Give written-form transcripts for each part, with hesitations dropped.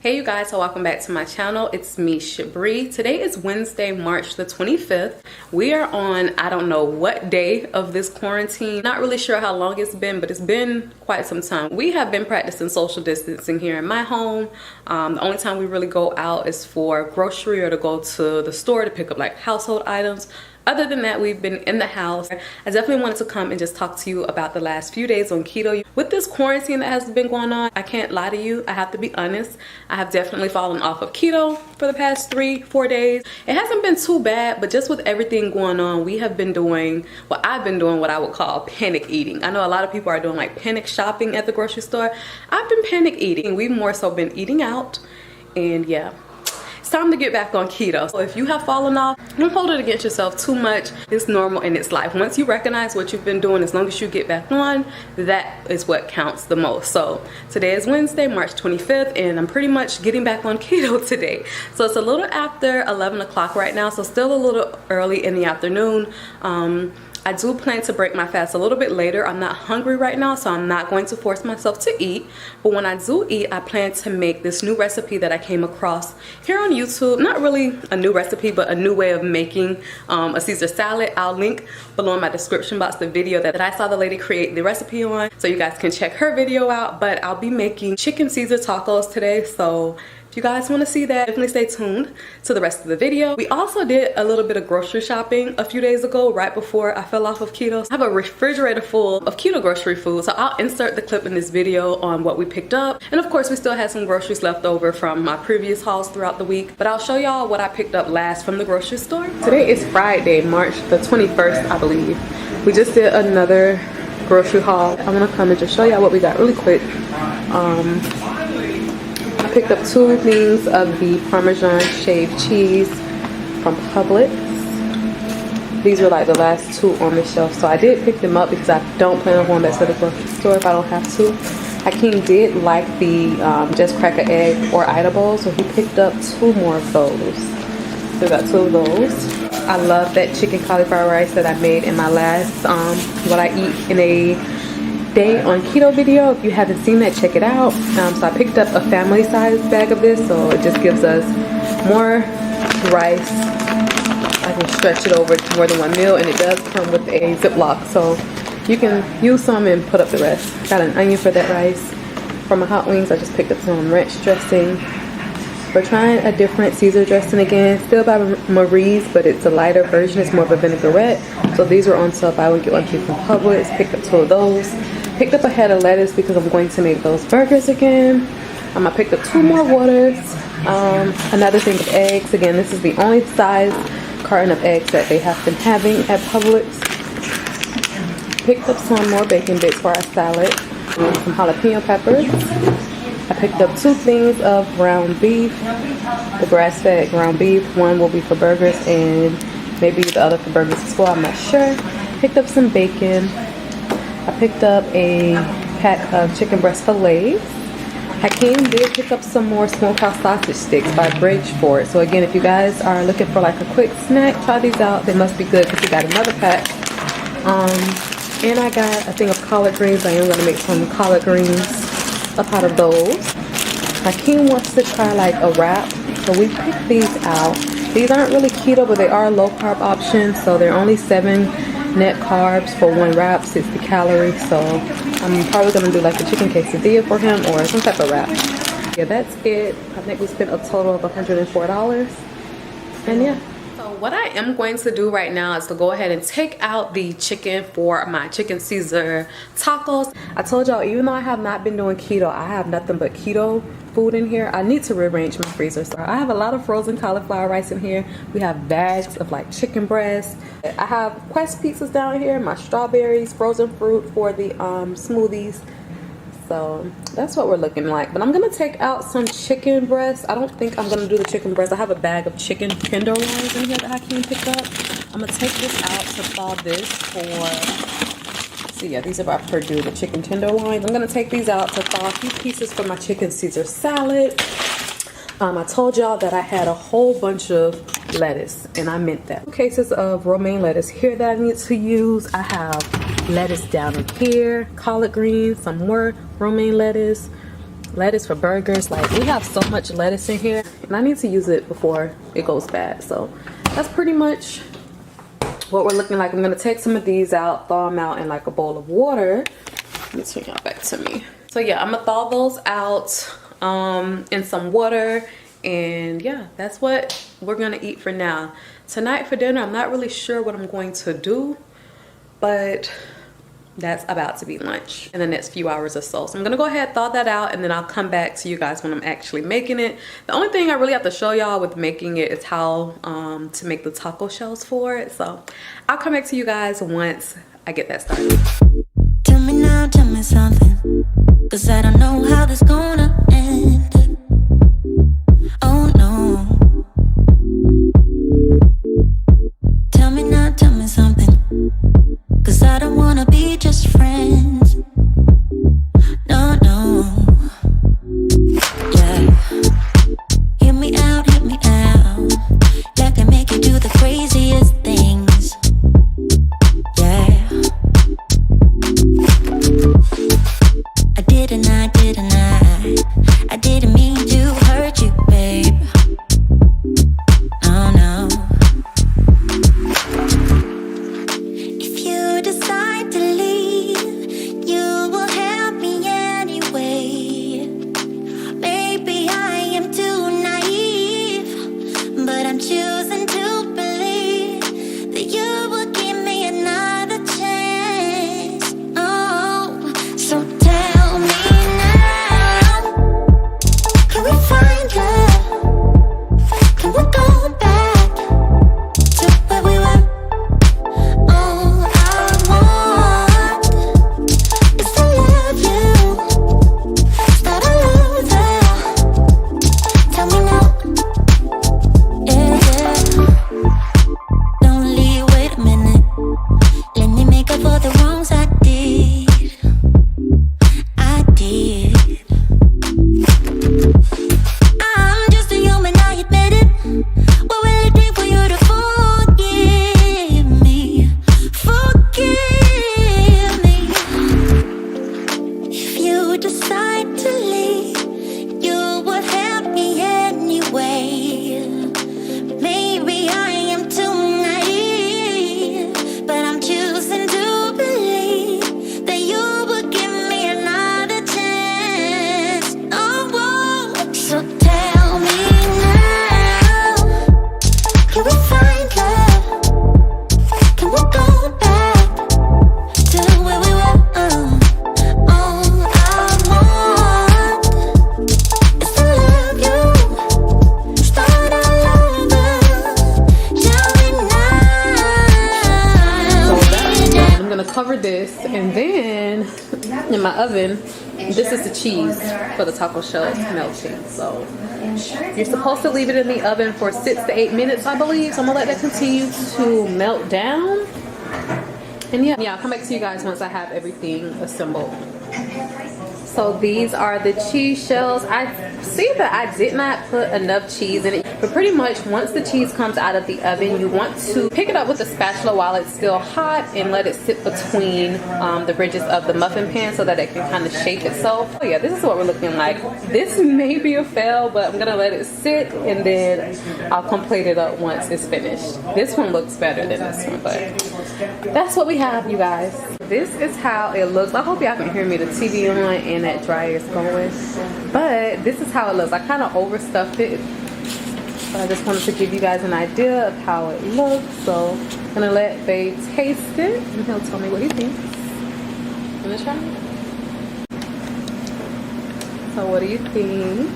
Hey you guys, so welcome back to my channel. It's me, Shabri. Today is Wednesday, March the 25th. We are on, I don't know what day of this quarantine. Not really sure how long it's been, but it's been quite some time. We have been practicing social distancing here in my home. The only time we really go out is for grocery or to go to the store to pick up like household items. Other than that, we've been in the house. I definitely wanted to come and just talk to you about the last few days on keto. With this quarantine that has been going on, I can't lie to you. I have to be honest. I have definitely fallen off of keto for the past 3-4 days. It hasn't been too bad, but just with everything going on, we have been doing, well, I've been doing what I would call panic eating. I know a lot of people are doing like panic shopping at the grocery store. I've been panic eating. We've more so been eating out, and yeah. It's time to get back on keto. So if you have fallen off, don't hold it against yourself too much. It's normal in its life. Once you recognize what you've been doing, as long as you get back on, that is what counts the most. So today is Wednesday, March 25th, and I'm pretty much getting back on keto today. So it's a little after 11 o'clock right now, so still a little early in the afternoon. I do plan to break my fast a little bit later. I'm not hungry right now, so I'm not going to force myself to eat. But when I do eat, I plan to make this new recipe that I came across here on YouTube. Not really a new recipe, but a new way of making a Caesar salad. I'll link below in my description box the video that I saw the lady create the recipe on, so you guys can check her video out. But I'll be making chicken Caesar tacos today, so if you guys want to see that, definitely stay tuned to the rest of the video. We also did a little bit of grocery shopping a few days ago, right before I fell off of keto. I have a refrigerator full of keto grocery food, so I'll insert the clip in this video on what we picked up. And of course, we still had some groceries left over from my previous hauls throughout the week, but I'll show y'all what I picked up last from the grocery store. Today is Friday, March the 21st, I believe. We just did another grocery haul. I'm gonna come and just show y'all what we got really quick. I picked up 2 things of the Parmesan shaved cheese from Publix. These were like the last 2 on the shelf, so I did pick them up because I don't plan on going back to the grocery store if I don't have to. Hakeem did like the just crack an egg or Ida bowl, so he picked up 2 more of those. So I got 2 of those. I love that chicken cauliflower rice that I made in my last what I eat in a day on keto video. If you haven't seen that, check it out. So I picked up a family size bag of this, so it just gives us more rice. I can stretch it over to more than 1 meal, and it does come with a Ziploc, so you can use some and put up the rest. Got an onion for that rice. For my hot wings, I just picked up some ranch dressing. We're trying a different Caesar dressing again, still by Marie's, but it's a lighter version. It's more of a vinaigrette. So these were on sale, buy one get one free from Publix. Picked up 2 of those. Picked up a head of lettuce because I'm going to make those burgers again. I picked up 2 more waters. Another thing of eggs. Again, this is the only size carton of eggs that they have been having at Publix. Picked up some more bacon bits for our salad. Some jalapeno peppers. I picked up 2 things of ground beef. The grass-fed ground beef. One will be for burgers and maybe the other for burgers as well. I'm not sure. Picked up some bacon. I picked up a pack of chicken breast fillets. Hakeem did pick up some more smokehouse sausage sticks by Bridgeport. So again, if you guys are looking for like a quick snack, try these out. They must be good because we got another pack. And I got a thing of collard greens. I am going to make some collard greens up out of those. Hakeem wants to try like a wrap, so we picked these out. These aren't really keto, but they are low carb options, so they're only 7 net carbs for 1 wrap, 60 calories. So I'm probably gonna do like a chicken quesadilla for him or some type of wrap. Yeah, that's it. I think we spent a total of $104, and yeah. So what I am going to do right now is to go ahead and take out the chicken for my chicken Caesar tacos. I told y'all, even though I have not been doing keto, I have nothing but keto food in here. I need to rearrange my freezer. So I have a lot of frozen cauliflower rice in here. We have bags of like chicken breast. I have Quest pizzas down here, my strawberries, frozen fruit for the smoothies. So that's what we're looking like. But I'm gonna take out some chicken breast. I don't think I'm gonna do the chicken breast. I have a bag of chicken tenderloins in here that I can pick up. I'm gonna take this out to thaw this for, so yeah, these are by Purdue, the chicken tenderloins. I'm gonna take these out to thaw a few pieces for my chicken Caesar salad. I told y'all that I had a whole bunch of lettuce, and I meant that. 2 cases of romaine lettuce here that I need to use. I have lettuce down in here, collard greens, some more romaine lettuce, lettuce for burgers. Like, we have so much lettuce in here, and I need to use it before it goes bad. So that's pretty much what we're looking like. I'm gonna take some of these out, thaw them out in like a bowl of water. Let me turn y'all back to me. So yeah, I'm gonna thaw those out in some water, and yeah, that's what we're gonna eat for now. Tonight for dinner, I'm not really sure what I'm going to do, but that's about to be lunch in the next few hours or so. So I'm gonna go ahead, thaw that out, and then I'll come back to you guys when I'm actually making it. The only thing I really have to show y'all with making it is how to make the taco shells for it. So I'll come back to you guys once I get that started. Tell me now, tell me something, 'cause I don't know how this gonna end. Oh no. Tell me now, tell me something, 'cause I don't wanna be just friends. No, no. Yeah. Hear me out, hear me out. Like I make you do the craziest things. Yeah. I didn't mean to hurt you, babe. Oh no. If you decide to leave, you will help me anyway. Maybe I am too naive, but I'm choosing to believe that you will give me another chance. Oh, so tell me now, can we find love? Can we go back to where we were? All I want is to love you, start all over. Tell me now, yeah, yeah. Don't leave, wait a minute. Let me make up for the wrongs I did. I did. I'm just a human, I admit it. What will it take for you to forgive me? Forgive me. If you decide to leave, you would help me anyway. Maybe I am too naive, but I'm choosing to believe that you will give me another chance. Oh, whoa. So tell me now, can we find love? Can we go back to where we were? All I want is to love you, start all over. Tell me So now. that's done. I'm gonna cover this, and then in my oven, this is the cheese for the taco shells melting. So you're supposed to leave it in the oven for 6 to 8 minutes, I believe. So I'm gonna let that continue to melt down. And yeah, I'll come back to you guys once I have everything assembled. So these are the cheese shells. I see that I did not put enough cheese in it, but pretty much once the cheese comes out of the oven, you want to pick it up with a spatula while it's still hot and let it sit between the ridges of the muffin pan so that it can kind of shape itself. So yeah, this is what we're looking like. This may be a fail, but I'm gonna let it sit, and then I'll complete it up once it's finished. This one looks better than this one, but that's what we have, you guys. This is how it looks. I hope y'all can hear me. The TV on and that dryer is going, but this is how it looks. I kind of overstuffed it, so I just wanted to give you guys an idea of how it looks. So I'm gonna let Babe taste it, and he'll tell me what he thinks. Gonna try it. So what do you think?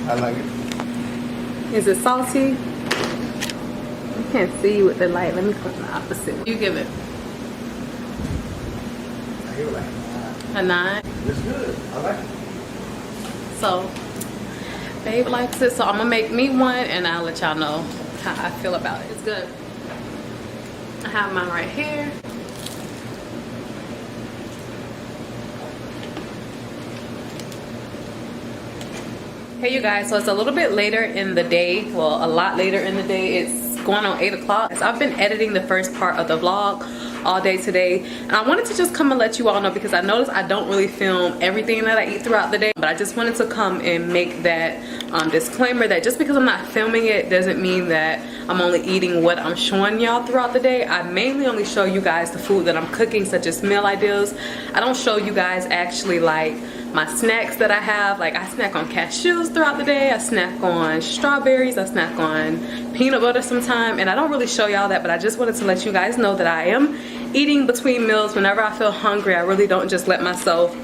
I like it. Is it salty? I can't see you with the light. Let me come the opposite. You give it I give it like a 9. it's good. I like it. So Babe likes it, so I'm gonna make me one, and I'll let y'all know how I feel about it. It's good. I have mine right here. Hey you guys, so it's a little bit later in the day. Well, a lot later in the day. It's going on 8 o'clock. So I've been editing the first part of the vlog all day today. And I wanted to just come and let you all know, because I noticed I don't really film everything that I eat throughout the day, but I just wanted to come and make that disclaimer that just because I'm not filming it doesn't mean that I'm only eating what I'm showing y'all throughout the day. I mainly only show you guys the food that I'm cooking, such as meal ideas. I don't show you guys actually like my snacks that I have. Like, I snack on cashews throughout the day, I snack on strawberries, I snack on peanut butter sometimes, and I don't really show y'all that, but I just wanted to let you guys know that I am eating between meals whenever I feel hungry. I really don't just let myself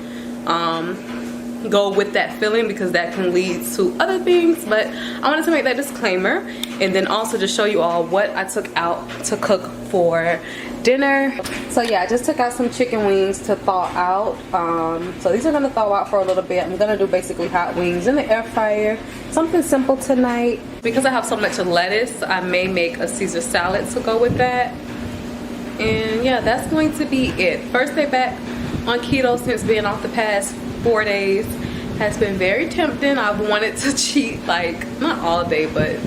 go with that feeling, because that can lead to other things. But I wanted to make that disclaimer, and then also just show you all what I took out to cook for dinner. So yeah, I just took out some chicken wings to thaw out. So these are gonna thaw out for a little bit. I'm gonna do basically hot wings in the air fryer, something simple tonight. Because I have so much lettuce, I may make a Caesar salad to go with that. And yeah, that's going to be it. First day back on keto since being off the past 4 days has been very tempting. I've wanted to cheat, like not all day, but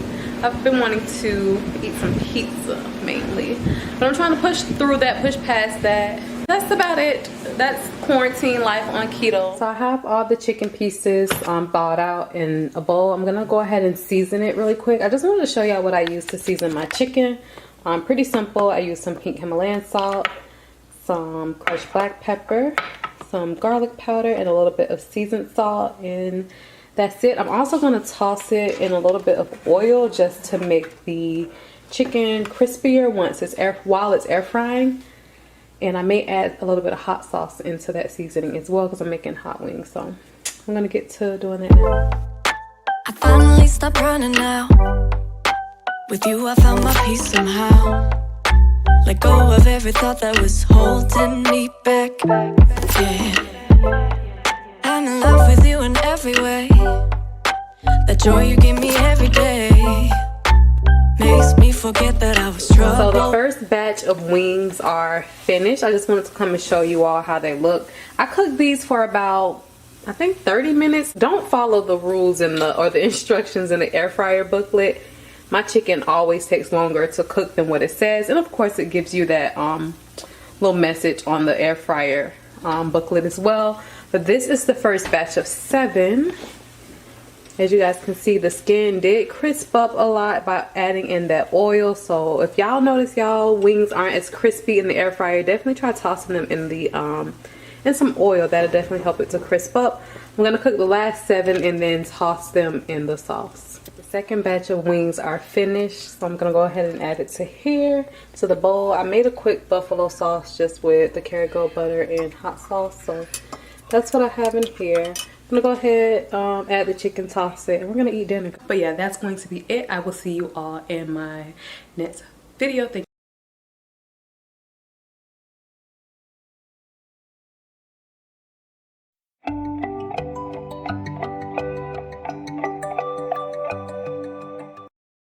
I've been wanting to eat some pizza mainly, but I'm trying to push through that, push past that. That's about it. That's quarantine life on keto. So I have all the chicken pieces thawed out in a bowl. I'm gonna go ahead and season it really quick. I just wanted to show y'all what I use to season my chicken. Pretty simple. I use some pink Himalayan salt, some crushed black pepper, some garlic powder, and a little bit of seasoned salt, and that's it. I'm also going to toss it in a little bit of oil just to make the chicken crispier while it's air frying. And I may add a little bit of hot sauce into that seasoning as well, because I'm making hot wings. So I'm going to get to doing that now. I finally stopped running now. With you I found my peace somehow. Let go of every thought that was holding me back. Yeah, I'm in love with you in every way. The joy you give me every day makes me forget that I was troubled. So the first batch of wings are finished. I just wanted to come and show you all how they look. I cooked these for about, I think, 30 minutes. Don't follow the rules or the instructions in the air fryer booklet. My chicken always takes longer to cook than what it says, and of course it gives you that little message on the air fryer booklet as well. But this is the first batch of 7. As you guys can see, the skin did crisp up a lot by adding in that oil. So if y'all notice y'all wings aren't as crispy in the air fryer, definitely try tossing them in the in some oil. That'll definitely help it to crisp up. I'm gonna cook the last 7 and then toss them in the sauce. The second batch of wings are finished, so I'm gonna go ahead and add it to the bowl. I made a quick buffalo sauce just with the Kerrygold butter and hot sauce, so that's what I have in here. I'm gonna go ahead, add the chicken, toss it, and we're gonna eat dinner. But yeah, that's going to be it. I will see you all in my next video. Thank you.